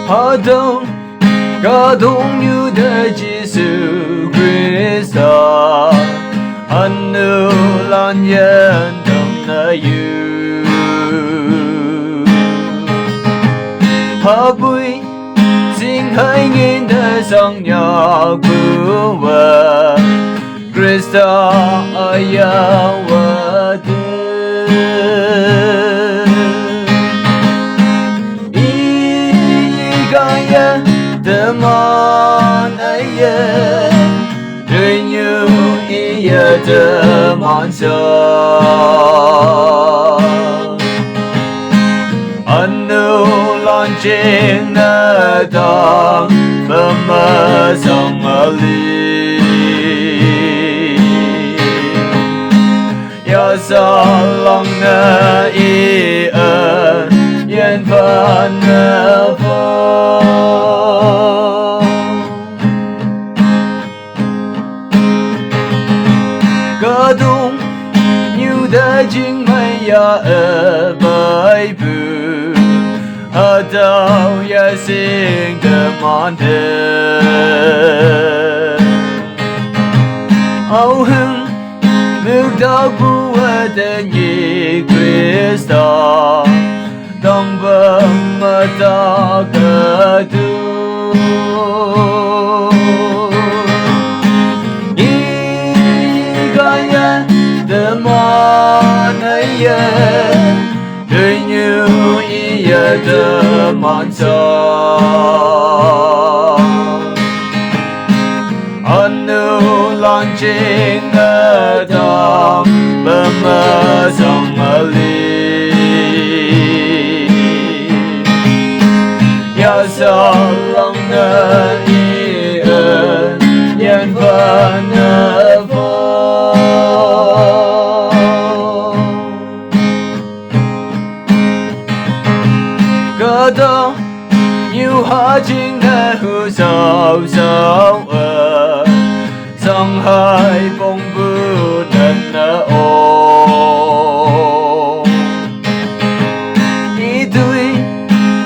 Adão cả đông như thế Giêsu Christa anh nữ lan nhân tâm nơi you hà bụi xin hãy nghìn thế sang nhà cứu vợ Christa aya vợ Igaya teman ayah Renyu ia teman Anu lancing datang Pemasang ali Ya salang na ian Yen phan na Cả đông như đã chính mây ya ở bài bù Ở đâu ya sinh đờ mòn đờ Âu hưng mưu đau bù ở tên nhị Christa Đông vâng mà ta cơ tu Igaya teman ayah Renyu ia teman Anu lancing datang Pemasang ali Ya salang na ian Yen phan na Cả đó nhiều hạ chính đã hư sao sao ở Sang hai bông vư nền nở ô Ý tuy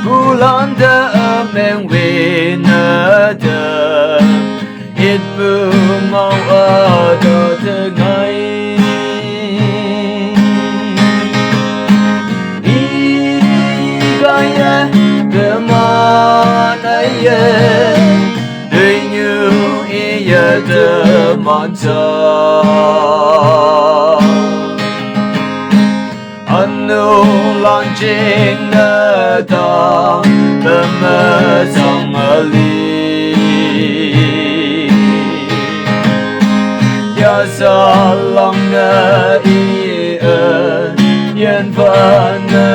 Cú lan đã ở men về nở đờ Ít bư mau ở đờ thơ ngay Igaya teman ayah Renyu ia teman Anu lancing datang Pemasang ali Ya salang na ian Yen phan na